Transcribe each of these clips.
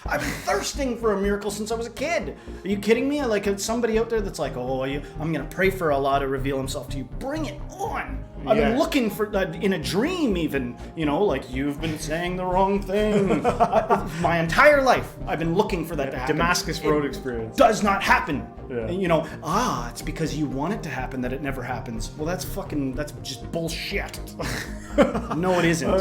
I've been thirsting for a miracle since I was a kid. Are you kidding me? Like somebody out there that's like, oh, I'm going to pray for Allah to reveal himself to you. Bring it on. I've been looking for, in a dream even, like you've been saying the wrong thing. My entire life, I've been looking for that to happen. Damascus Road experience. Does not happen. Yeah. And, it's because you want it to happen that it never happens. Well, that's just bullshit. No, it isn't.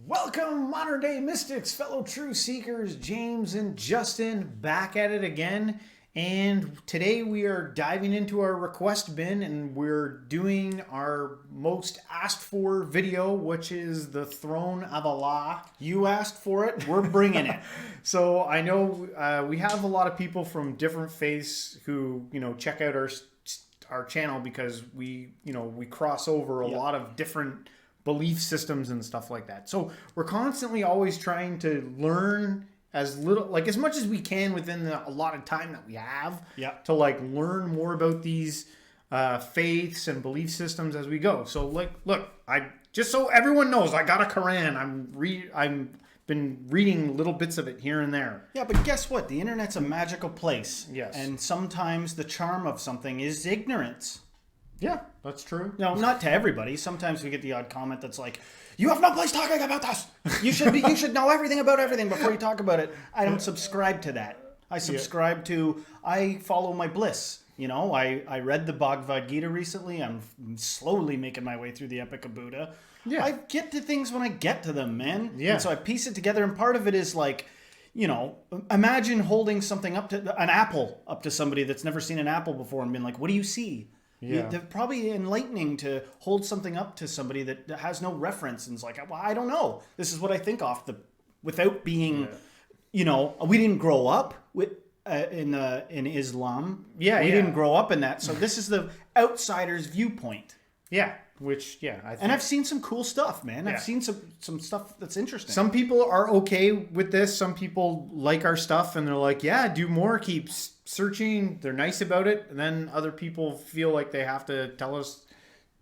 Welcome, modern day mystics, fellow truth seekers, James and Justin, back at it again. And today we are diving into our request bin and we're doing our most asked for video, which is the Throne of Allah. You asked for it, we're bringing it. So I know we have a lot of people from different faiths who, check out our channel because we cross over a lot of different belief systems and stuff like that. So we're constantly always trying to learn as much as we can within the allotted time that we have to learn more about these faiths and belief systems as we go. So look, I just so everyone knows, I got a Quran. I'm been reading little bits of it here and there. Yeah, but guess what? The internet's a magical place. Yes. And sometimes the charm of something is ignorance. Yeah, that's true. No, not to everybody. Sometimes we get the odd comment that's like, you have no place talking about this. You should know everything about everything before you talk about it. I don't subscribe to that. I subscribe to, I follow my bliss. I read the Bhagavad Gita recently. I'm slowly making my way through the Epic of Buddha. Yeah. I get to things when I get to them, man. Yeah. And so I piece it together, and part of it is like, imagine holding something an apple up to somebody that's never seen an apple before and being like, what do you see? Yeah. They're probably enlightening to hold something up to somebody that has no reference and is like, well, I don't know. This is what I think without being, we didn't grow up with in Islam. Yeah, we didn't grow up in that. So this is the outsider's viewpoint. Yeah. Which, I think. And I've seen some cool stuff, man. I've seen some stuff that's interesting. Some people are okay with this. Some people like our stuff and they're like, yeah, do more. Keep searching. They're nice about it. And then other people feel like they have to tell us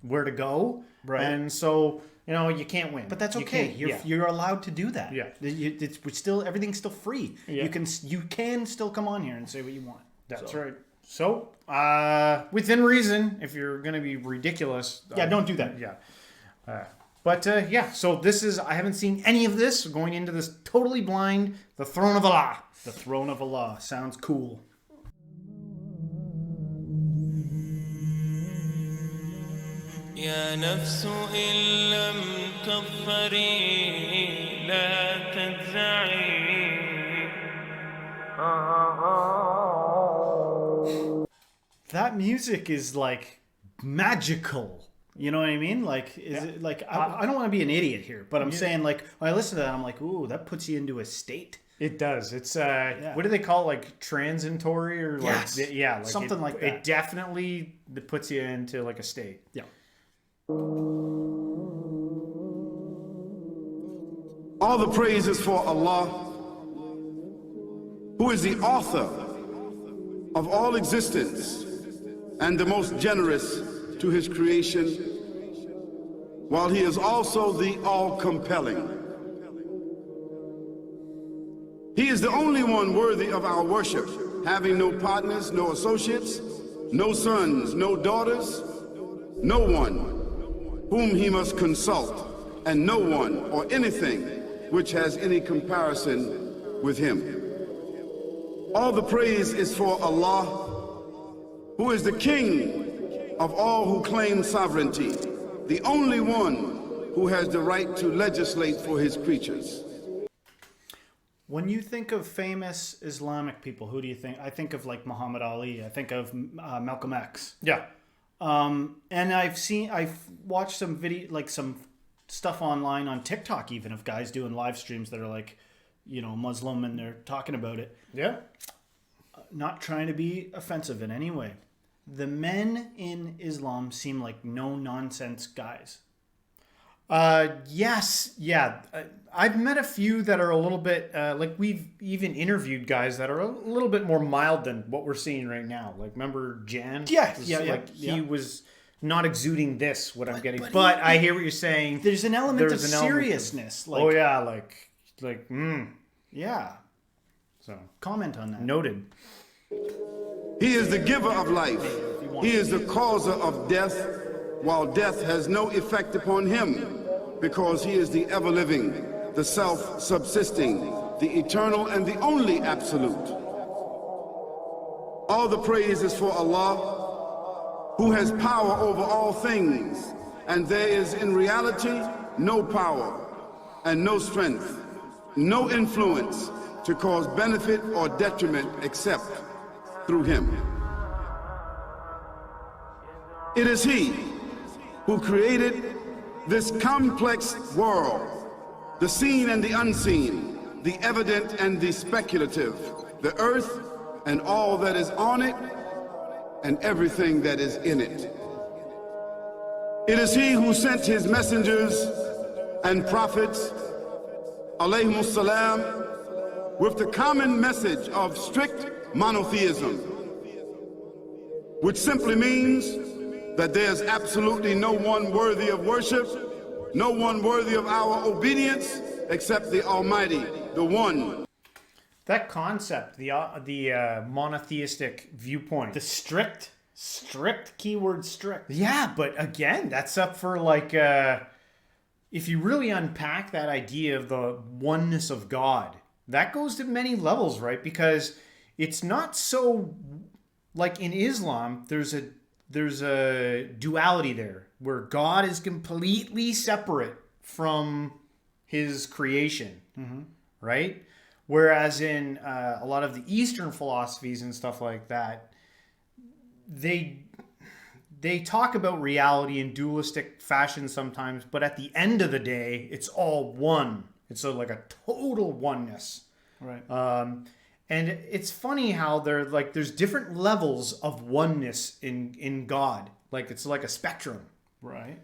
where to go. Right. And so, you can't win. But that's okay. You're allowed to do that. Yeah. Everything's still free. Yeah. You can still come on here and say what you want. That's right. So, within reason, if you're going to be ridiculous. Don't do that. Yeah. So this is, I haven't seen any of this. Going into this totally blind. The Throne of Allah. The Throne of Allah. Sounds cool. يا نفس إن لم تظفري لا تنزعي. That music is like magical. You know what I mean? Like, it like, I don't want to be an idiot here, but I'm saying like, when I listen to that, I'm like, ooh, that puts you into a state. It does. It's, what do they call it? Like transitory or like, like something like that. It definitely puts you into like a state. Yeah. All the praise is for Allah, who is the author of all existence and the most generous to his creation, while he is also the all-compelling. He is the only one worthy of our worship, having no partners, no associates, no sons, no daughters, no one whom he must consult, and no one or anything which has any comparison with him. All the praise is for Allah, who is the King of all who claim sovereignty, the only one who has the right to legislate for his creatures. When you think of famous Islamic people, who do you think? I think of like Muhammad Ali. I think of Malcolm X. Yeah. And I've watched some some stuff online on TikTok even of guys doing live streams that are like, Muslim and they're talking about it. Yeah. Not trying to be offensive in any way. The men in Islam seem like no-nonsense guys. Yes. Yeah. I've met a few that are a little bit, like we've even interviewed guys that are a little bit more mild than what we're seeing right now. Like, remember Jan? Yeah. He was not exuding this, what I'm getting. But I hear what you're saying. There's an element of There's an element of- seriousness. Oh like, yeah, like yeah. So Comment on that. noted. He is the giver of life. He is the causer of death, while death has no effect upon him, because he is the ever-living, the self-subsisting, the eternal and the only absolute. All the praise is for Allah, who has power over all things, and there is in reality no power and no strength, no influence to cause benefit or detriment except through him. It is he who created this complex world, the seen and the unseen, the evident and the speculative, the earth and all that is on it, and everything that is in it. It is he who sent his messengers and prophets, alayhimus salam, with the common message of strict monotheism, which simply means that there's absolutely no one worthy of worship, no one worthy of our obedience except the Almighty, the One. That concept, the monotheistic viewpoint. The strict keyword strict. Yeah, but again, that's up for like, if you really unpack that idea of the oneness of God, that goes to many levels, right? Because it's not so, like in Islam, there's a duality there where God is completely separate from his creation, right? Whereas in a lot of the Eastern philosophies and stuff like that, they talk about reality in dualistic fashion sometimes, but at the end of the day, it's all one. It's like a total oneness. Right. And it's funny how there's different levels of oneness in God. Like it's like a spectrum. Right.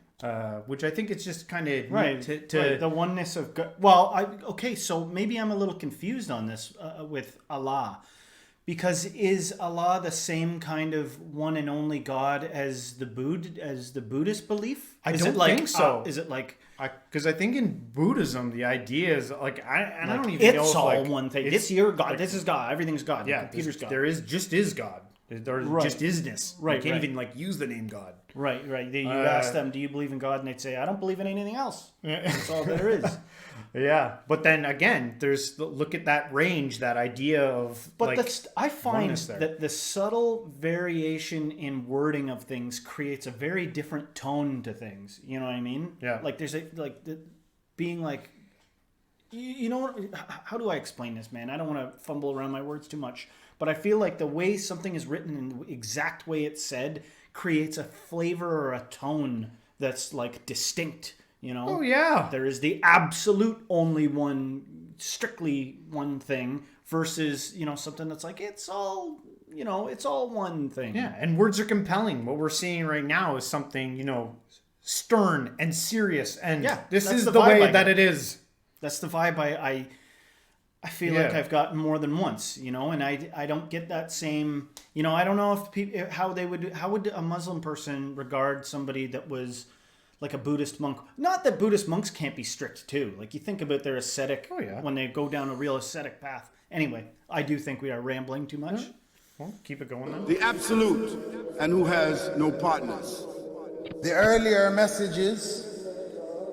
Which I think it's just kind of Right. The oneness of God. Well, okay, so maybe I'm a little confused on this with Allah. Because is Allah the same kind of one and only God as the Buddhist belief? I Is don't it like, think so. Is it like because I think in Buddhism the idea is like I don't even know it's if, all like, one thing? It's your God. like, This is God. Everything's God. yeah, The computer's God. there is God. There's Right. just isness. Right, You can't right. even like use the name God. Right. You ask them, "Do you believe in God?" And they'd say, "I don't believe in anything else." That's all there is. Yeah, but then again, look at that range, that idea of. But like, I find oneness there. that the subtle variation in wording of things creates a very different tone to things. You know what I mean? Yeah. Like there's being like, you know, how do I explain this, man? I don't want to fumble around my words too much, but I feel like the way something is written and the exact way it's said creates a flavor or a tone that's like distinct. You know? Oh yeah. There is the absolute only one, strictly one thing versus, you know, something that's like, it's all, you know, it's all one thing. Yeah, and words are compelling. What we're seeing right now is something, you know, stern and serious, and Yeah, this that's is the the vibe way I that get. it is. That's the vibe I feel Yeah. like I've gotten more than once, you know, and I don't get that same, you know, I don't know if people, how would a Muslim person regard somebody that was like a Buddhist monk? Not that Buddhist monks can't be strict too. Like you think about their ascetic, when they go down a real ascetic path. Anyway, I do think we are rambling too much. Well, keep it going then. The absolute, and who has no partners. The earlier messages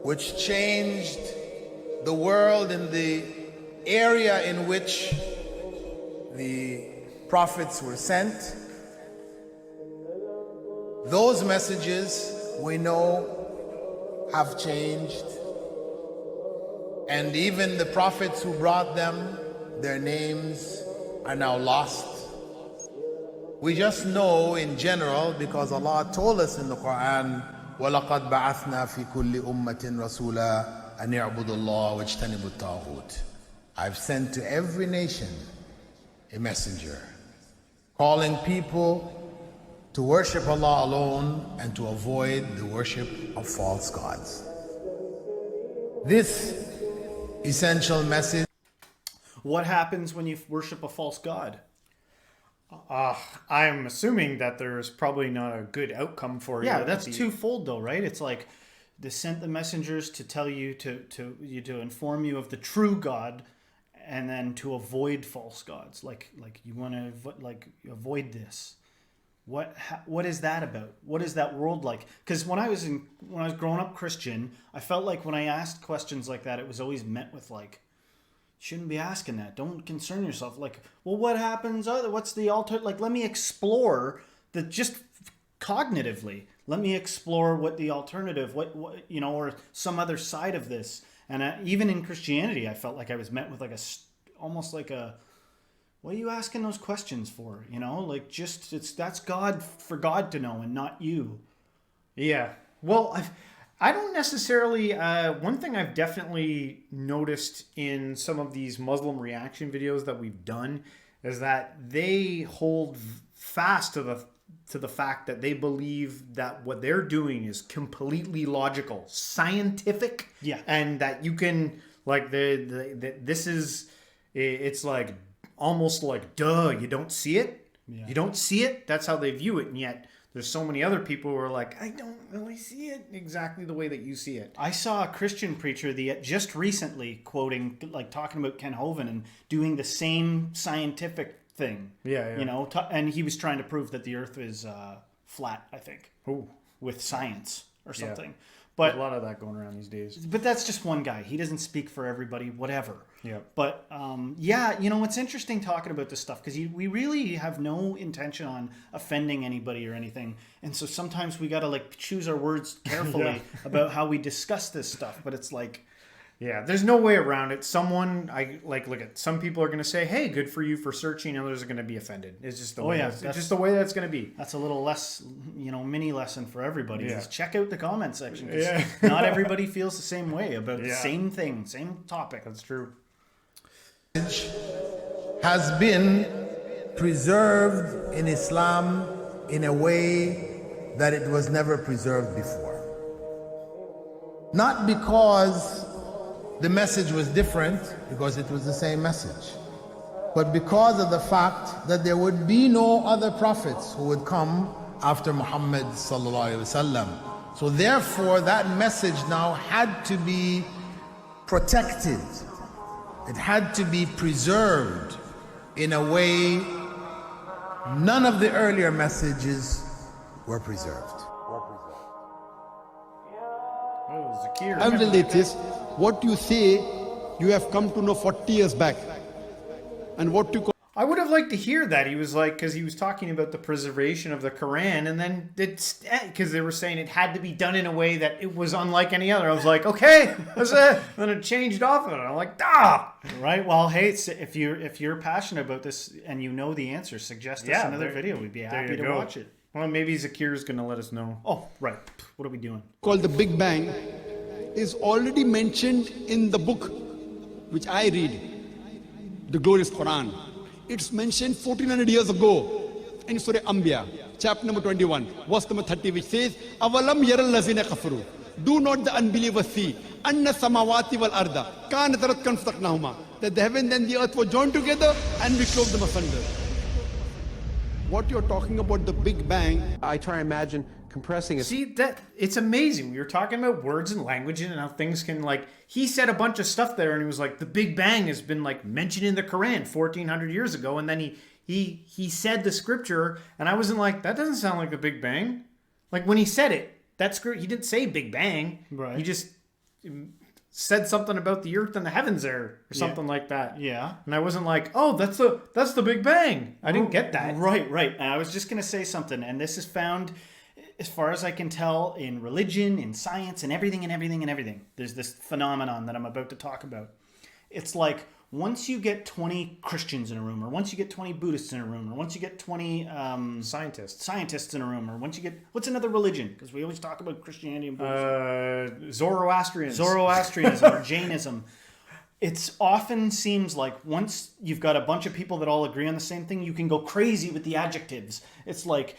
which changed the world in the area in which the prophets were sent, those messages we know have changed, and even the prophets who brought them, their names are now lost. We just know in general because Allah told us in the Quran, وَلَقَدْ بَعَثْنَا فِي كُلِّ أُمَّةٍ رَسُولًا أَنْ يَعْبُدُوا اللَّهَ وَاجْتَنِبُوا الطَّاغُوتَ. I've sent to every nation a messenger, calling people to worship Allah alone and to avoid the worship of false gods. This essential message. What happens when you worship a false god? I'm assuming that there's probably not a good outcome for you. Yeah, that's twofold though, right? It's like they sent the messengers to tell you to inform you of the true God, and then to avoid false gods. Like you want to avoid this. What is that about? What is that world like? Because when I was growing up Christian, I felt like when I asked questions like that, it was always met with like, shouldn't be asking that. Don't concern yourself. Like, well, what happens? What's the alter? Like, let me explore just cognitively. Let me explore what the alternative, what or some other side of this. And even in Christianity, I felt like I was met with like almost like a, what are you asking those questions for? Like that's God for God to know and not you. Yeah. Well, I don't necessarily. One thing I've definitely noticed in some of these Muslim reaction videos that we've done is that they hold fast to the fact that they believe that what they're doing is completely logical, scientific, yeah, and that you can like this is it's like almost like duh, you don't see it, you don't see it. That's how they view it, and yet. There's so many other people who are like, I don't really see it exactly the way that you see it. I saw a Christian preacher just recently quoting, like talking about Ken Hovind and doing the same scientific thing. Yeah. And he was trying to prove that the Earth is flat, I think, Ooh. with science or something. Yeah. But there's a lot of that going around these days. But that's just one guy. He doesn't speak for everybody, whatever. Yeah. But it's interesting talking about this stuff because we really have no intention on offending anybody or anything. And so sometimes we got to like choose our words carefully about how we discuss this stuff. But it's like, yeah, there's no way around it. Some people are going to say, hey, good for you for searching. Others are going to be offended. It's just the way it's just the way that's going to be. That's a little less, mini lesson for everybody. Yeah. Is check out the comment section. 'Cause Yeah. not everybody feels the same way about the same thing, same topic. That's true. Has been preserved in Islam in a way that it was never preserved before. Not because the message was different, because it was the same message, but because of the fact that there would be no other prophets who would come after Muhammad sallallahu alaihi wasallam. So therefore that message now had to be protected. It had to be preserved in a way none of the earlier messages were preserved. Oh, Zakir. I'm the latest. What you say, you have come to know 40 years back. And what you I would have liked to hear that. He was like, because he was talking about the preservation of the Quran, and then because they were saying it had to be done in a way that it was unlike any other. I was like, okay, that's it. Then it changed off of it. I'm like, Right. Well, hey, if you're passionate about this and you know the answer, suggest us another video. We'd be happy to watch it. Well, maybe Zakir's going to let us know. Oh, right. What are we doing? call the Big Bang is already mentioned in the book which I read, the glorious Quran. It's mentioned 1400 years ago in Surah Anbiya, chapter number 21, verse number 30, which says, Avalam yaral lazina kafaru. Do not the unbelievers see anna samawati wal arda kanat ratkan fataqnahuma, that the heaven and the earth were joined together and we clove them asunder. What you're talking about, the Big Bang, I try to imagine compressing it. See, that it's amazing. We were talking about words and language and how things can, like, he said a bunch of stuff there and he was like, the Big Bang has been like mentioned in the Quran 1400 years ago, and then he said the scripture and I wasn't like, that doesn't sound like the Big Bang. Like when he said it, he didn't say Big Bang. Right. He just said something about the earth and the heavens there or something like that. Yeah. And I wasn't like, oh, that's the Big Bang. I didn't get that. Right. And I was just going to say something, and this is found, as far as I can tell, in religion, in science, and everything. There's this phenomenon that I'm about to talk about. It's like once you get 20 Christians in a room, or once you get 20 Buddhists in a room, or once you get 20 scientists in a room, or once you get, what's another religion? Because we always talk about Christianity and Buddhism. Zoroastrianism or Jainism. It often seems like once you've got a bunch of people that all agree on the same thing, you can go crazy with the adjectives. It's like,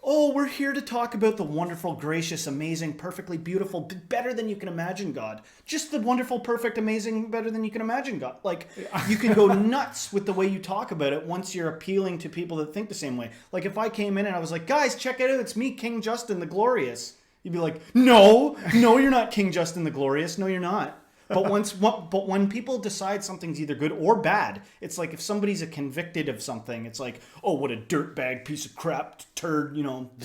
oh, we're here to talk about the wonderful, gracious, amazing, perfectly beautiful, better than you can imagine God. Just the wonderful, perfect, amazing, better than you can imagine God. Like, you can go nuts with the way you talk about it once you're appealing to people that think the same way. Like, if I came in and I was like, guys, check it out, it's me, King Justin the Glorious. You'd be like, no, you're not King Justin the Glorious. No, you're not. But when people decide something's either good or bad, it's like if somebody's convicted of something, it's like, oh, what a dirtbag piece of crap turd,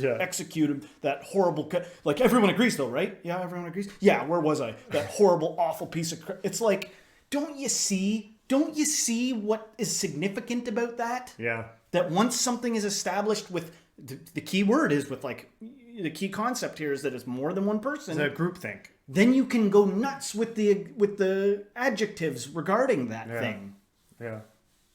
executed that horrible. Like everyone agrees though, right? Yeah, everyone agrees. Yeah, where was I? That horrible, awful piece of crap. It's like, don't you see what is significant about that? Yeah. That once something is established with the key word is with like the key concept here is that it's more than one person. It's a groupthink. Then you can go nuts with the adjectives regarding that thing. Yeah.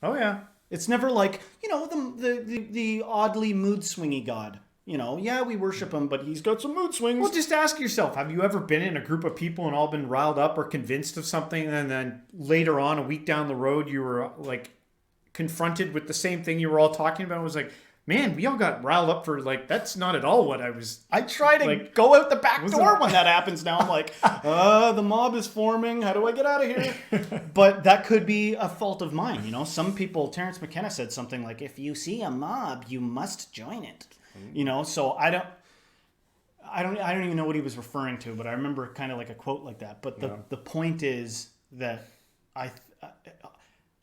Oh yeah. It's never like, the oddly mood swingy God. Yeah, we worship him, but he's got some mood swings. Well, just ask yourself, have you ever been in a group of people and all been riled up or convinced of something, and then later on, a week down the road, you were like confronted with the same thing you were all talking about? It was like, man, we all got riled up for like, that's not at all what I was. I try to go out the back door when that happens now. I'm like, the mob is forming. How do I get out of here? But that could be a fault of mine. Some people, Terence McKenna said something like, if you see a mob, you must join it. So I don't even know what he was referring to, but I remember kind of like a quote like that. But the point is that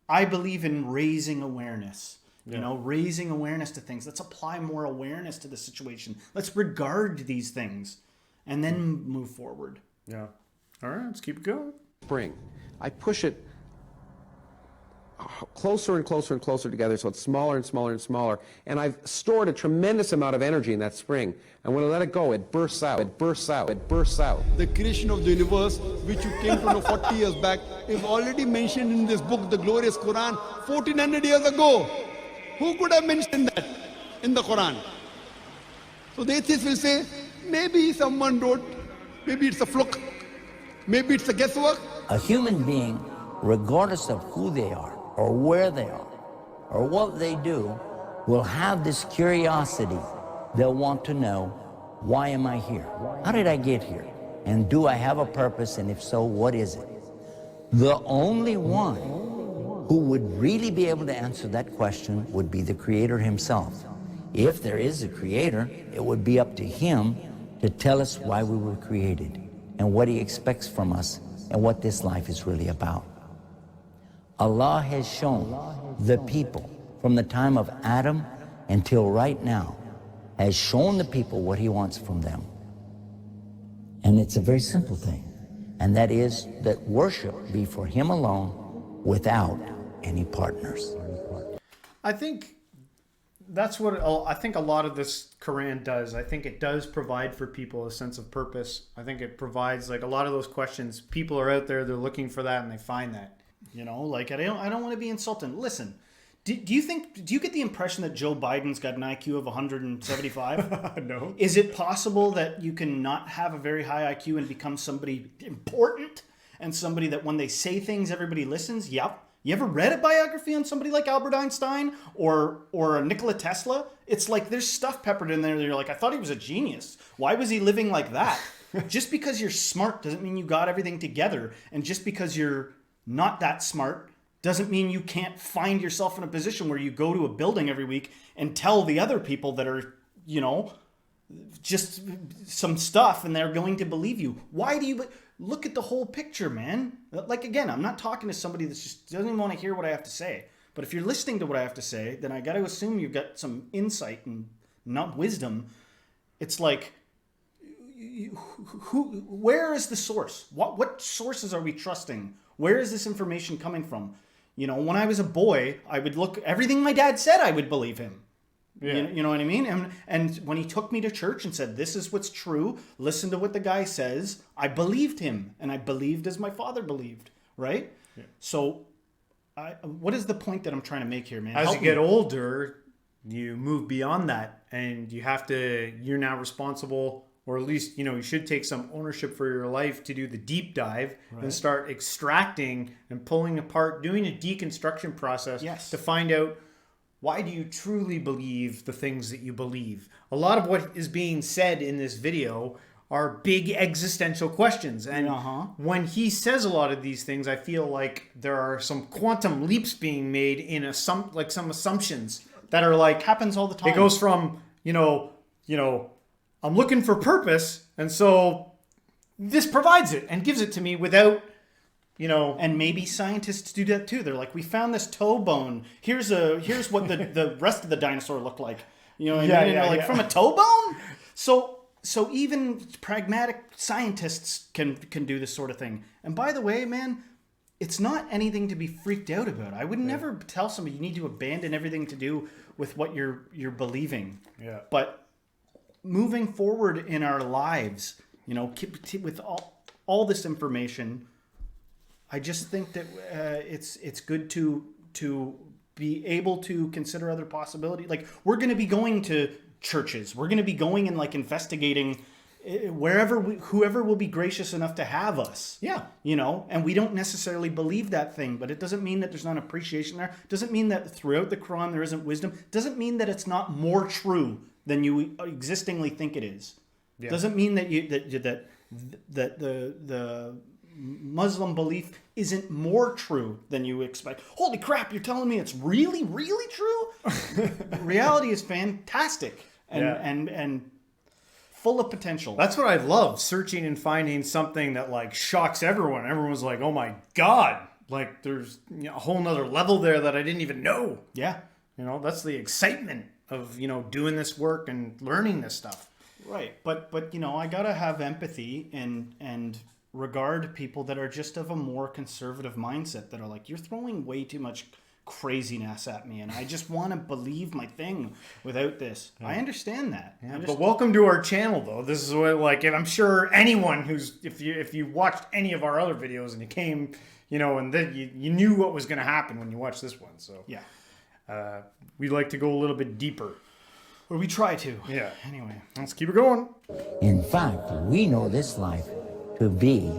I believe in raising awareness. Raising awareness to things. Let's apply more awareness to the situation. Let's regard these things and then move forward. Yeah. All right, let's keep it going. Spring. I push it closer and closer and closer together so it's smaller and smaller and smaller. And I've stored a tremendous amount of energy in that spring. And when I let it go, it bursts out. It bursts out. It bursts out. The creation of the universe, which you came to know 40 years back, is already mentioned in this book, the glorious Quran, 1400 years ago. Who could have mentioned that in the Quran? So the atheists will say, maybe someone wrote, maybe it's a fluke, maybe it's a guesswork. A human being, regardless of who they are, or where they are, or what they do, will have this curiosity. They'll want to know, why am I here? How did I get here? And do I have a purpose? And if so, what is it? The only one who would really be able to answer that question would be the Creator himself. If there is a Creator, it would be up to him to tell us why we were created and what he expects from us and what this life is really about. Allah has shown the people from the time of Adam until right now, has shown the people what he wants from them. And it's a very simple thing, and that is that worship be for him alone without any partners. I think that's what I think a lot of this Quran does. I think it does provide for people a sense of purpose. I think it provides like a lot of those questions. People are out there, they're looking for that, and they find that. I don't want to be insulting. Listen, do you get the impression that Joe Biden's got an IQ of 175? No. Is it possible that you can not have a very high IQ and become somebody important and somebody that when they say things, everybody listens? Yep. You ever read a biography on somebody like Albert Einstein or Nikola Tesla? It's like there's stuff peppered in there that you're like, I thought he was a genius. Why was he living like that? Just because you're smart doesn't mean you got everything together. And just because you're not that smart doesn't mean you can't find yourself in a position where you go to a building every week and tell the other people that are, just some stuff and they're going to believe you. Why do you... Look at the whole picture, man. Like, again, I'm not talking to somebody that just doesn't even want to hear what I have to say. But if you're listening to what I have to say, then I got to assume you've got some insight and not wisdom. It's like, where is the source? What sources are we trusting? Where is this information coming from? When I was a boy, I would look, everything my dad said, I would believe him. Yeah. You know what I mean? And when he took me to church and said, this is what's true, listen to what the guy says, I believed him. And I believed as my father believed, right? Yeah. So what is the point that I'm trying to make here, man? As you get older, you move beyond that. And you're now responsible, or at least, you should take some ownership for your life to do the deep dive and start extracting and pulling apart, doing a deconstruction process to find out why do you truly believe the things that you believe? A lot of what is being said in this video are big existential questions. And when he says a lot of these things, I feel like there are some quantum leaps being made in some assumptions that are like, happens all the time. it goes from, I'm looking for purpose, and so this provides it and gives it to me without, And maybe scientists do that too. They're like, we found this toe bone. Here's what the rest of the dinosaur looked like. You know what I mean? And you're like, from a toe bone? So even pragmatic scientists can do this sort of thing. And by the way, man, it's not anything to be freaked out about. I would never tell somebody you need to abandon everything to do with what you're believing. Yeah. But moving forward in our lives, with all this information, I just think that it's good to be able to consider other possibilities. Like, we're going to be going to churches. We're going to be going and like investigating whoever will be gracious enough to have us. Yeah. And we don't necessarily believe that thing, but it doesn't mean that there's not appreciation there. It doesn't mean that throughout the Quran there isn't wisdom. It doesn't mean that it's not more true than you existingly think it is. Yeah. It doesn't mean that the Muslim belief isn't more true than you expect. Holy crap, you're telling me it's really, really true? Reality is fantastic and full of potential. That's what I love, searching and finding something that like shocks everyone. Everyone's like, oh my God, like there's a whole nother level there that I didn't even know. Yeah. That's the excitement of, doing this work and learning this stuff. Right. But I gotta have empathy and regard people that are just of a more conservative mindset, that are like, you're throwing way too much craziness at me and I just want to believe my thing without this. I understand that. But welcome to our channel, though. This is what, like, and I'm sure anyone who's, if you watched any of our other videos and you came, and then you knew what was going to happen when you watched this one. So yeah, we'd like to go a little bit deeper. Or we try to. Yeah. Anyway, let's keep it going. In fact, we know this life to be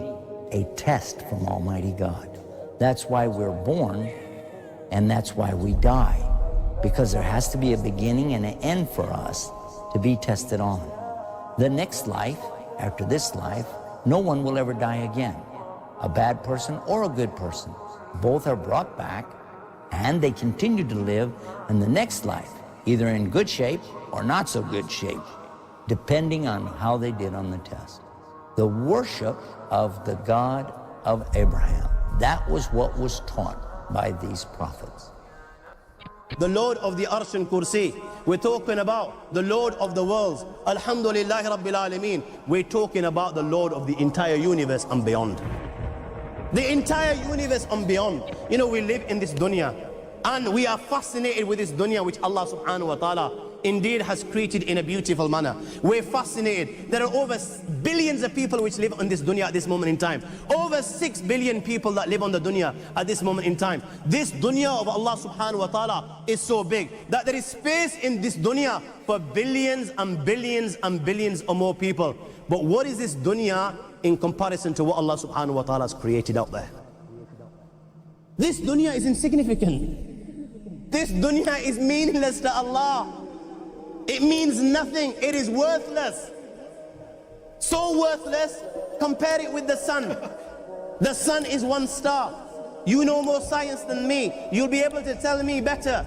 a test from Almighty God. That's why we're born, and that's why we die. Because there has to be a beginning and an end for us to be tested on. The next life, after this life, no one will ever die again. A bad person or a good person. Both are brought back, and they continue to live in the next life, either in good shape or not so good shape, depending on how they did on the test. The worship of the God of Abraham, that was what was taught by these prophets. The Lord of the Arsh and Kursi. We're talking about the Lord of the worlds. Alhamdulillah Rabbil Alameen. We're talking about the Lord of the entire universe and beyond. The entire universe and beyond. We live in this dunya, and we are fascinated with this dunya which Allah subhanahu wa ta'ala indeed has created in a beautiful manner. We're fascinated. There are over billions of people which live on this dunya at this moment in time. Over 6 billion people that live on the dunya at this moment in time. This dunya of Allah subhanahu wa ta'ala is so big that there is space in this dunya for billions and billions and billions or more people. But what is this dunya in comparison to what Allah subhanahu wa ta'ala has created out there? This dunya is insignificant. This dunya is meaningless to Allah. It means nothing. It is worthless. So worthless, compare it with the sun. The sun is one star. You know more science than me. You'll be able to tell me better.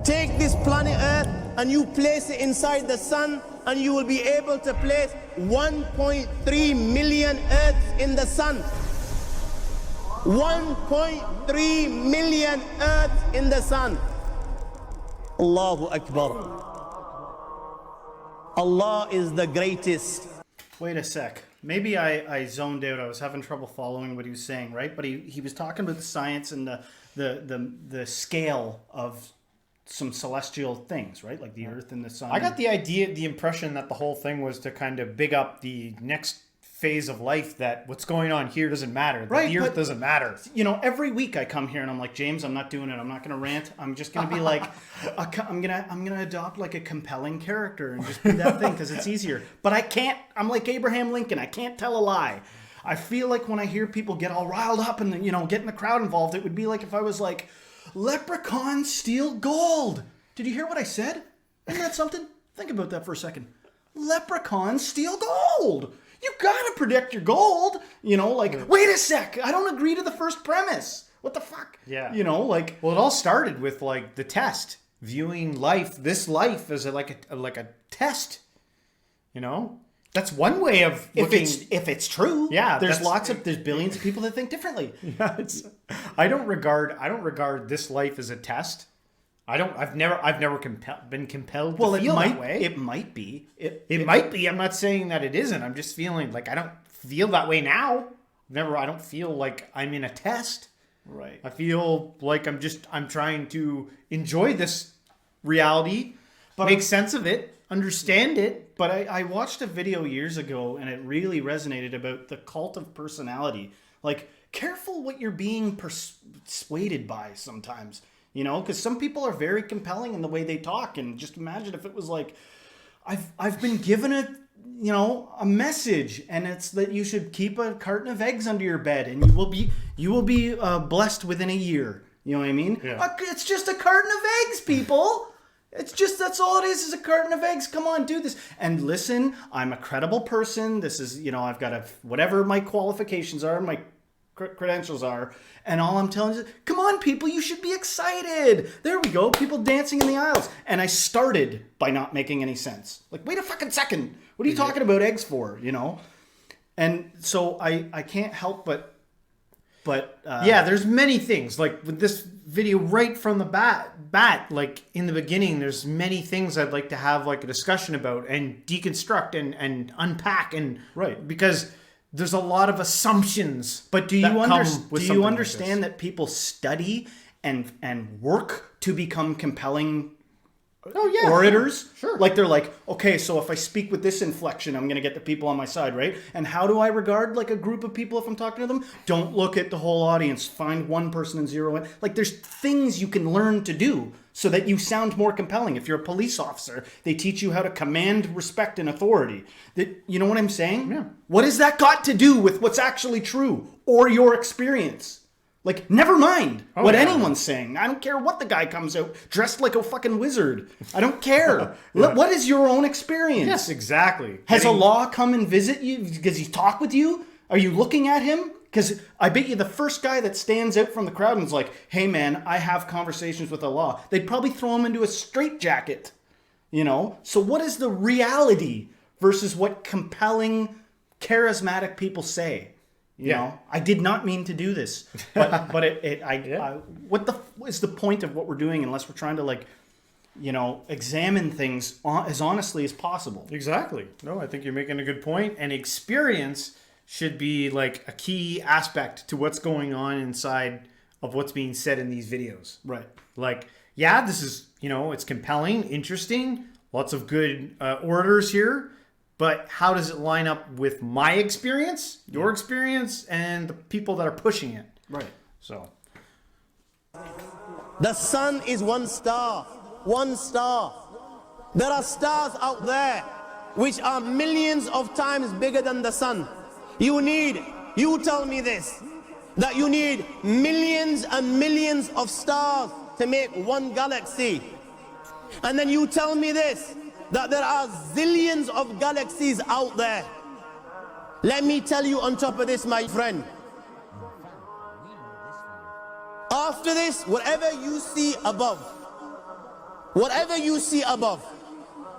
Take this planet Earth and you place it inside the sun, and you will be able to place 1.3 million Earths in the sun. 1.3 million Earths in the sun. Allahu Akbar. Allah is the greatest. Wait a sec. Maybe I zoned out. I was having trouble following what he was saying, right? But he was talking about the science and the scale of some celestial things, right? Like the earth and the sun. I got the impression that the whole thing was to kind of big up the next phase of life, that what's going on here doesn't matter. That right, the earth doesn't matter. Every week I come here and I'm like, James, I'm not doing it. I'm not going to rant. I'm just going to be like, I'm going to adopt like a compelling character and just be that thing because it's easier. But I can't. I'm like Abraham Lincoln. I can't tell a lie. I feel like when I hear people get all riled up and getting the crowd involved, it would be like if I was like, leprechauns steal gold. Did you hear what I said? Isn't that something? Think about that for a second. Leprechauns steal gold. You gotta protect your gold. You know, like, wait a sec. I don't agree to the first premise. What the fuck? Yeah. You know, like. Well, it all started with like the test, viewing this life as like a test. You know, that's one way of looking. If it's true. Yeah, there's billions of people that think differently. Yeah, I don't regard this life as a test. I've never been compelled to feel that way. It might be. It might be. I'm not saying that it isn't. I'm just feeling like I don't feel that way now. I don't feel like I'm in a test. Right. I feel like I'm trying to enjoy this reality, make sense of it, understand it. But I watched a video years ago and it really resonated about the cult of personality. Like, careful what you're being persuaded by sometimes. You know, because some people are very compelling in the way they talk. And just imagine if it was like, I've been given a message, and it's that you should keep a carton of eggs under your bed, and you will be blessed within a year. You know what I mean? Yeah. It's just a carton of eggs, people. That's all it is a carton of eggs. Come on, do this. And listen, I'm a credible person. This is, I've got whatever my qualifications are, my credentials are, and all I'm telling you is, come on, people, you should be excited. There we go, people dancing in the aisles. And I started by not making any sense. Like, wait a fucking second, what are you talking about eggs for? And so I can't help but yeah, there's many things like with this video right from the bat, like in the beginning, there's many things I'd like to have like a discussion about and deconstruct and unpack, and right, because there's a lot of assumptions. But do you understand that people study and work to become compelling orators? Sure. Like, they're like, okay, so if I speak with this inflection, I'm going to get the people on my side, right? And how do I regard like a group of people if I'm talking to them? Don't look at the whole audience. Find one person and zero in. Like, there's things you can learn to do so that you sound more compelling. If you're a police officer, they teach you how to command respect and authority. You know what I'm saying? Yeah. What has that got to do with what's actually true or your experience? Like, never mind what anyone's saying. I don't care what the guy comes out dressed like a fucking wizard. I don't care. What is your own experience? Yes, exactly. Has Allah come and visit you? Does he talk with you? Are you looking at him? Because I bet you the first guy that stands out from the crowd and is like, hey man, I have conversations with Allah, they'd probably throw him into a straitjacket. So what is the reality versus what compelling, charismatic people say? You know, I did not mean to do this, but what is the point of what we're doing unless we're trying to examine things as honestly as possible? Exactly. No, I think you're making a good point. And experience should be like a key aspect to what's going on inside of what's being said in these videos. Right. Like, yeah, this is, it's compelling, interesting, lots of good orators here. But how does it line up with my experience, your experience, and the people that are pushing it? Right. So. The sun is one star. One star. There are stars out there which are millions of times bigger than the sun. You tell me this, that you need millions and millions of stars to make one galaxy. And then you tell me this, that there are zillions of galaxies out there. Let me tell you on top of this, my friend. After this, whatever you see above,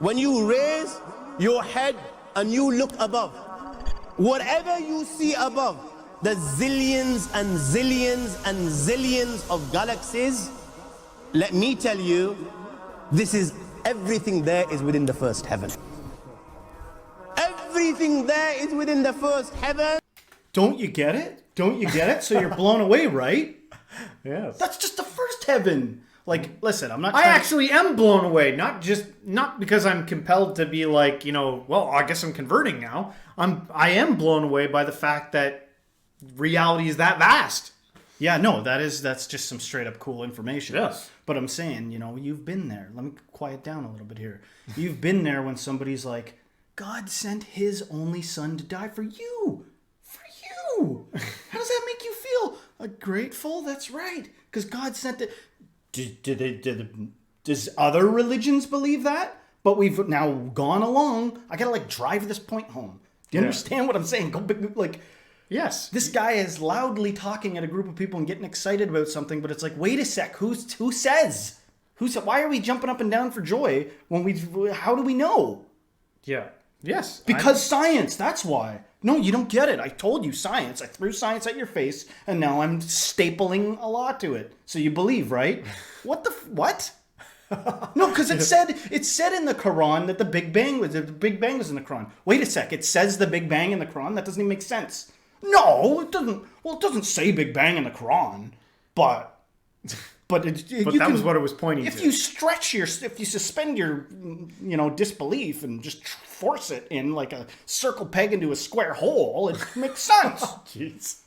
when you raise your head and you look above, whatever you see above, the zillions and zillions and zillions of galaxies, let me tell you, everything there is within the first heaven. Everything there is within the first heaven. Don't you get it? So you're blown away, right? Yes. That's just the first heaven. Like, listen, I'm not. I actually am blown away. Not because I'm compelled to be like, well, I guess I'm converting now. I am blown away by the fact that reality is that vast. Yeah, no, that's just some straight up cool information. Yes. But I'm saying, you've been there. Let me quiet down a little bit here. You've been there when somebody's like, God sent his only son to die for you. For you. How does that make you feel? Grateful? That's right. Because God sent it. Did Does other religions believe that? But we've now gone along. I gotta like drive this point home. Do you understand what I'm saying? Go big, like, Yes. this guy is loudly talking at a group of people and getting excited about something, but it's like, wait a sec, who says? Why are we jumping up and down for joy when how do we know? Yeah. Yes. Because science, that's why. No, you don't get it. I told you science. I threw science at your face, and now I'm stapling a law to it. So you believe, right? What? No, because it said in the Quran that the Big Bang was in the Quran. Wait a sec, it says the Big Bang in the Quran? That doesn't even make sense. No, it doesn't. Well, it doesn't say Big Bang in the Quran, but that was what it was pointing to. If you suspend your, disbelief and just force it in like a circle peg into a square hole, it makes sense. Jeez.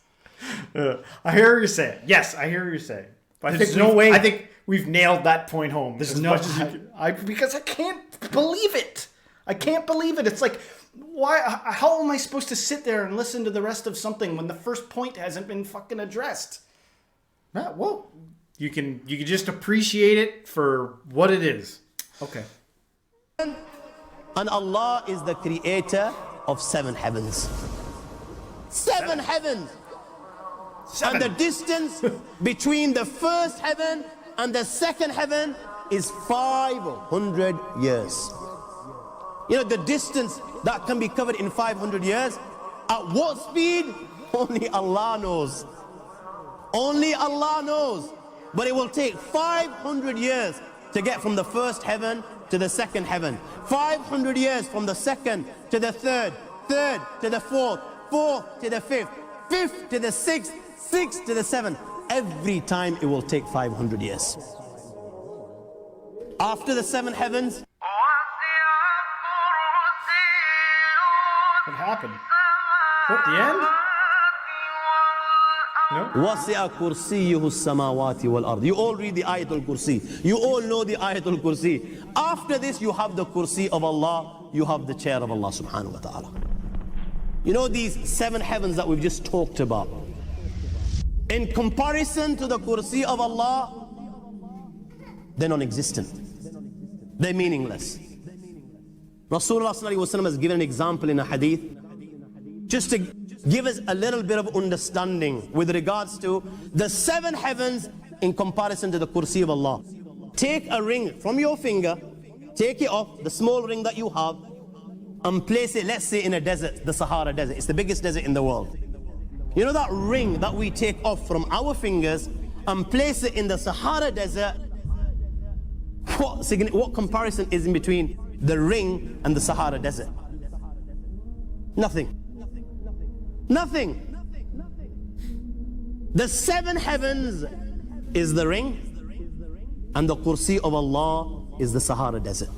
I hear what you're saying. Yes, I hear what you're saying. But I I think we've nailed that point home. Because I can't believe it. I can't believe it. It's like, why? How am I supposed to sit there and listen to the rest of something when the first point hasn't been fucking addressed? Well, you can just appreciate it for what it is. Okay. And Allah is the creator of 7 heavens. 7 heavens. And the distance between the first heaven and the second heaven is 500 years. You know, the distance that can be covered in 500 years, at what speed? Only Allah knows. Only Allah knows. But it will take 500 years to get from the first heaven to the second heaven. 500 years from the second to the third, third to the fourth, fourth to the fifth, fifth to the sixth, sixth to the seventh. Every time it will take 500 years. After the 7 heavens, What happened? What, the end? وَسِعَ كُرْسِيُّهُ السَّمَاوَاتِ وَالْأَرْضِ. You all read the Ayatul Kursi. You all know the Ayatul Kursi. After this, you have the Kursi of Allah. You have the chair of Allah subhanahu wa ta'ala. You know these 7 heavens that we've just talked about. In comparison to the Kursi of Allah, they're non-existent. They're meaningless. Rasulullah sallallahu alaihi wasallam has given an example in a hadith just to give us a little bit of understanding with regards to the 7 heavens in comparison to the Kursi of Allah. Take a ring from your finger, take it off, the small ring that you have, and place it, let's say, in a desert, the Sahara Desert. It's the biggest desert in the world. You know that ring that we take off from our fingers and place it in the Sahara Desert? What comparison is in between the ring and the Sahara Desert? Nothing. Nothing. The 7 heavens is the ring, and the Kursi of Allah is the Sahara Desert.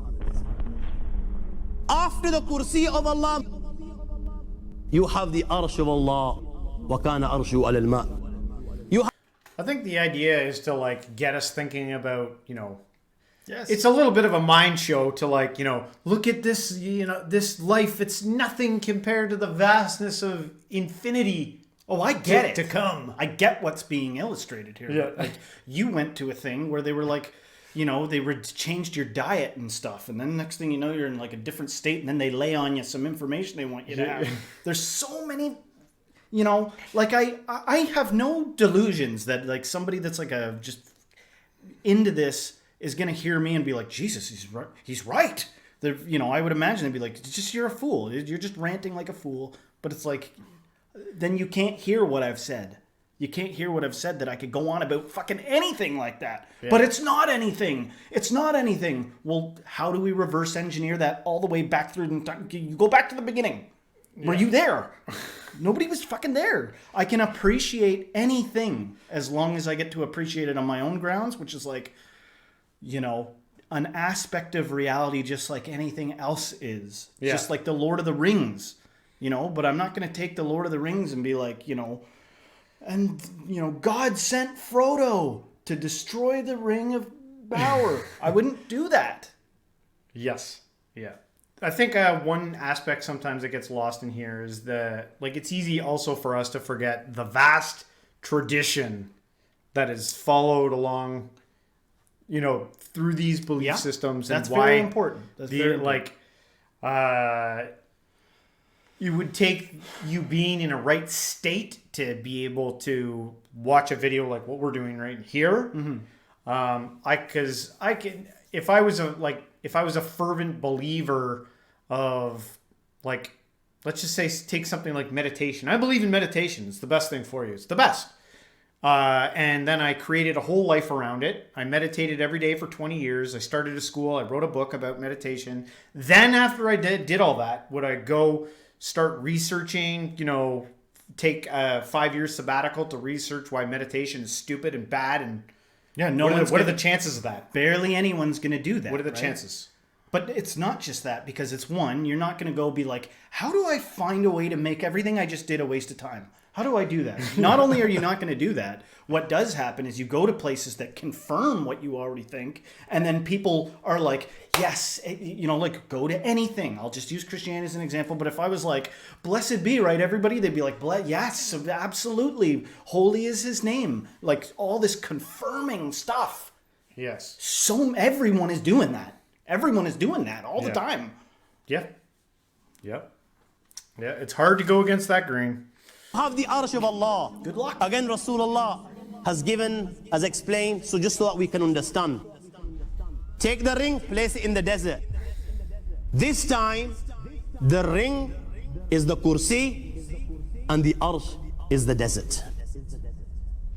After the Kursi of Allah, you have the Arsh of Allah. وَكَانَ أَرْشُهُ عَلَى الْمَاءِ. I think the idea is to like get us thinking about, Yes. it's a little bit of a mind show to like, look at this, this life, it's nothing compared to the vastness of infinity. Oh, I get it. To come. I get what's being illustrated here. Yeah. Like, you went to a thing where they were like, they changed your diet and stuff, and then next thing you know, you're in like a different state, and then they lay on you some information they want you to have. There's so many, like I have no delusions that like somebody that's like just into this is going to hear me and be like, Jesus, he's right. I would imagine they'd be like, just, you're a fool. You're just ranting like a fool. But it's like, then you can't hear what I've said. You can't hear what I've said, that I could go on about fucking anything like that. Yeah. But it's not anything. It's not anything. Well, how do we reverse engineer that all the way back through time? You go back to the beginning. Yeah. Were you there? Nobody was fucking there. I can appreciate anything as long as I get to appreciate it on my own grounds, which is like, an aspect of reality just like anything else is. Yeah. Just like the Lord of the Rings, but I'm not going to take the Lord of the Rings and be like, God sent Frodo to destroy the Ring of Power. I wouldn't do that. Yes. Yeah. I think one aspect sometimes that gets lost in here is it's easy also for us to forget the vast tradition that is followed along through these belief Yeah, systems. that's and why very important. That's very important. It would take you being in a right state to be able to watch a video like what we're doing right here. Because I can, if I was a fervent believer of, like, let's just say take something like meditation. I believe in meditation. It's the best thing for you. It's the best. And then I created a whole life around it. I meditated every day for 20 years. I started a school. I wrote a book about meditation. Then after I did all that, would I go start researching, take a 5-year sabbatical to research why meditation is stupid and bad? And what are the chances of that? Barely anyone's going to do that. What are the right? chances? But it's not just that, because it's one, you're not going to go be like, how do I find a way to make everything I just did a waste of time? How do I do that? Not only are you not going to do that, what does happen is you go to places that confirm what you already think, and then people are like, yes, like, go to anything. I'll just use Christianity as an example, but if I was like, blessed be, right, everybody, they'd be like, yes, absolutely, holy is his name. Like, all this confirming stuff. Yes. So everyone is doing that. Everyone is doing that all the time. Yeah. Yep. Yeah, it's hard to go against that grain. Have the arsh of Allah. Good luck. Again, Rasulullah has explained, so just so that we can understand. Take the ring, place it in the desert. This time, the ring is the kursi and the arsh is the desert.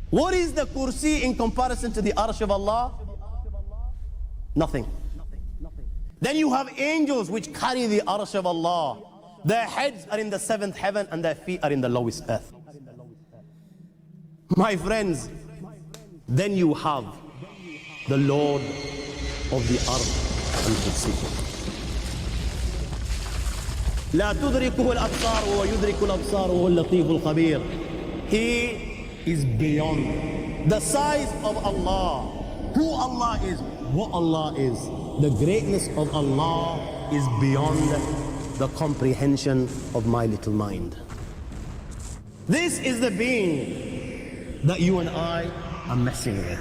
What is the kursi in comparison to the arsh of Allah? Nothing. Then you have angels which carry the arsh of Allah. Their heads are in the 7th heaven and their feet are in the lowest earth. My friends, then you have the Lord of the Arsh al-Kursi. لا تدركه الأبصار ويدرك الأبصار وهو اللطيف الخبير. He is beyond the size of Allah, who Allah is, what Allah is. The greatness of Allah is beyond the comprehension of my little mind. This is the being that you and I are messing with.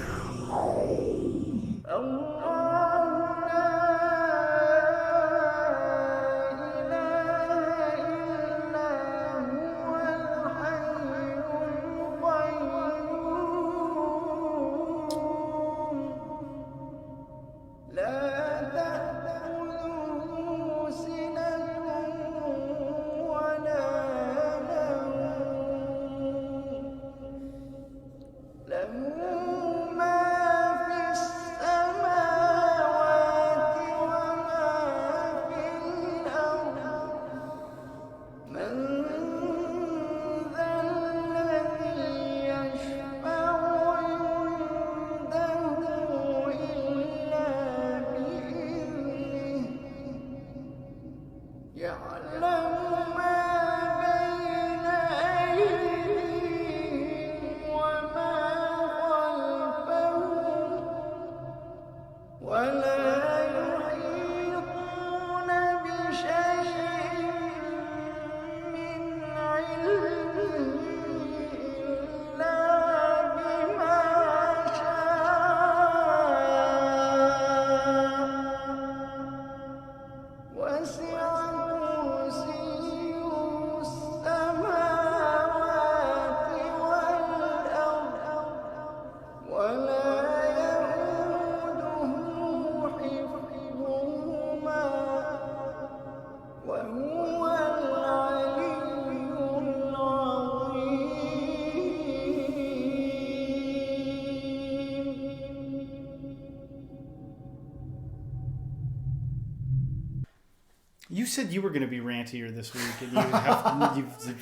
You said you were going to be rantier this week, and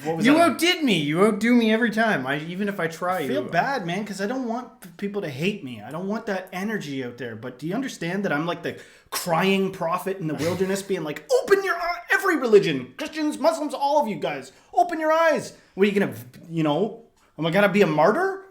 what was You that? outdid me. You outdo me every time. Even if I try. I feel bad, man, because I don't want people to hate me. I don't want that energy out there. But do you understand that I'm like the crying prophet in the wilderness, being like, open your eyes, every religion, Christians, Muslims, all of you guys, open your eyes. What are you going to, am I going to be a martyr?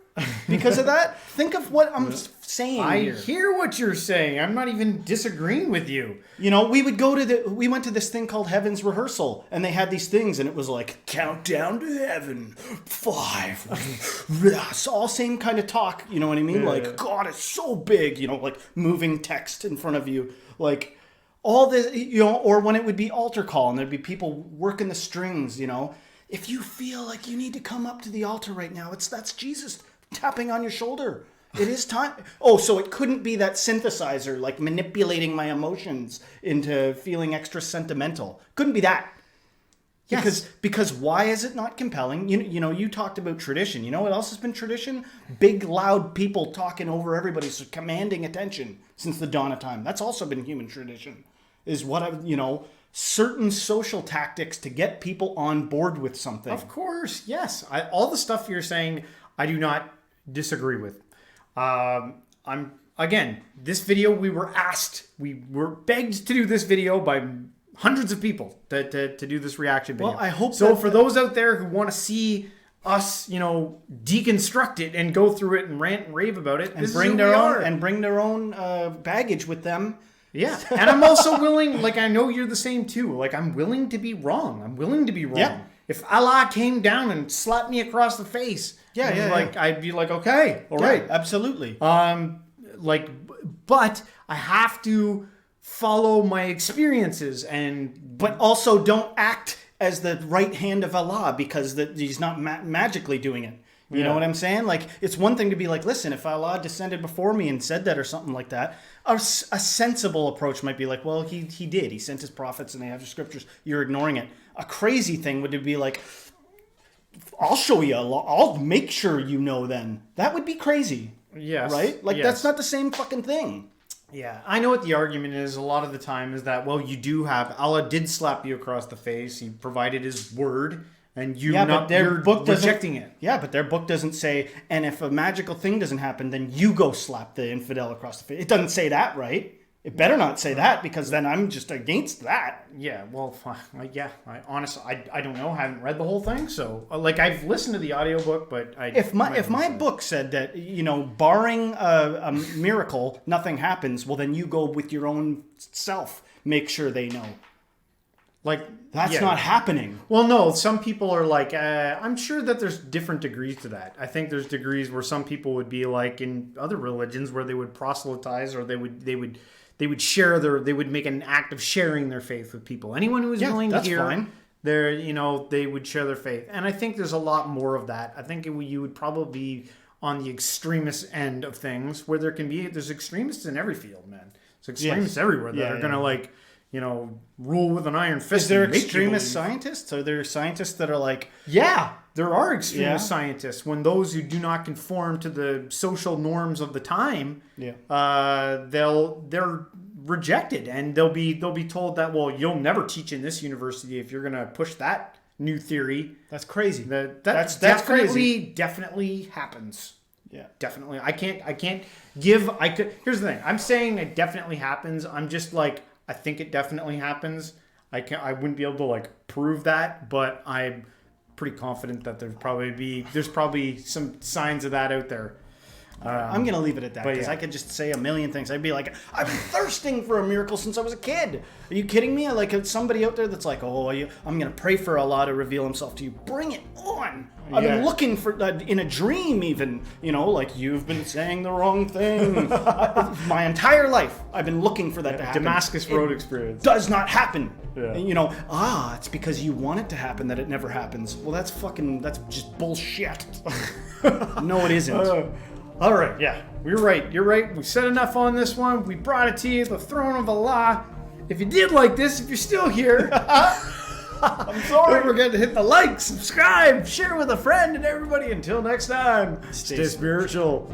because of that. Think of what I'm saying I here. hear what you're saying. I'm not even disagreeing with you. You know, we went to this thing called Heaven's Rehearsal, and they had these things, and it was like, countdown to heaven, 5. It's all same kind of talk, you know what I mean? Like, God is so big, you know, like moving text in front of you, like all this, you know, or when it would be altar call, and there'd be people working the strings, you know. If you feel like you need to come up to the altar right now, that's Jesus tapping on your shoulder. It is time. Oh, so it couldn't be that synthesizer, like manipulating my emotions into feeling extra sentimental. Couldn't be that. Yes. Because why is it not compelling? You know, you talked about tradition. You know what else has been tradition? Big, loud people talking over everybody, so commanding attention since the dawn of time. That's also been human tradition. Is what I've, you know, certain social tactics to get people on board with something. Of course, yes. All the stuff you're saying, I do not disagree with. This video, we were begged to do this video by hundreds of people to do this reaction video. Well, I hope so. For those out there who want to see us, you know, deconstruct it and go through it and rant and rave about it, and bring their own baggage with them. Yeah, and I'm also willing, like, I know you're the same too. Like, I'm willing to be wrong. I'm willing to be wrong. Yeah. If Allah came down and slapped me across the face, I'd be like, okay, all right, absolutely. But I have to follow my experiences, but also don't act as the right hand of Allah, because he's not magically doing it. You know what I'm saying? Like, it's one thing to be like, listen, if Allah descended before me and said that or something like that, a sensible approach might be like, well, he did. He sent his prophets and they have the scriptures. You're ignoring it. A crazy thing would be like, I'll show you Allah. I'll make sure you know then. That would be crazy. Yes. Right? Like, that's not the same fucking thing. Yeah, I know what the argument is a lot of the time is that, well, you do have, Allah did slap you across the face. He provided his word. And you're rejecting it. Yeah, but their book doesn't say, and if a magical thing doesn't happen, then you go slap the infidel across the face. It doesn't say that, right? It better not say that, because then I'm just against that. Yeah, well, I honestly, I don't know. I haven't read the whole thing, so like I've listened to the audiobook, but if my book said that, you know, barring a miracle, nothing happens, well, then you go with your own self. Make sure they know. Like, that's not happening. Well, no, some people are like, I'm sure that there's different degrees to that. I think there's degrees where some people would be like in other religions where they would proselytize, or they would share they would make an act of sharing their faith with people. Anyone who is willing to hear, they would share their faith. And I think there's a lot more of that. I think you would probably be on the extremist end of things, where there's extremists in every field, man. There's extremists everywhere that are going to, like, you know, rule with an iron fist. Is there extremist scientists? Are there scientists that are like... Yeah, there are extremist scientists. When those who do not conform to the social norms of the time, they're rejected, and they'll be told that, well, you'll never teach in this university if you're going to push that new theory. That's crazy. That's definitely happens. Yeah, definitely. Here's the thing. I'm saying it definitely happens. I'm just like, I think it definitely happens. I wouldn't be able to like prove that, but I'm pretty confident that there's probably some signs of that out there. I'm going to leave it at that, because I could just say a million things. I'd be like, I've been thirsting for a miracle since I was a kid. Are you kidding me? Like, somebody out there that's like, I'm going to pray for Allah to reveal himself to you. Bring it on. I've been looking for, in a dream even, you know, like, you've been saying the wrong thing. My entire life, I've been looking for that to happen. Damascus Road experience. Does not happen. Yeah. You know, it's because you want it to happen that it never happens. Well, that's just bullshit. No, it isn't. All right, yeah, we're right. You're right. We said enough on this one. We brought it to you, the throne of Allah. If you did like this, if you're still here, I'm sorry. Don't forget to hit the like, subscribe, share with a friend, and everybody. Until next time, stay spiritual.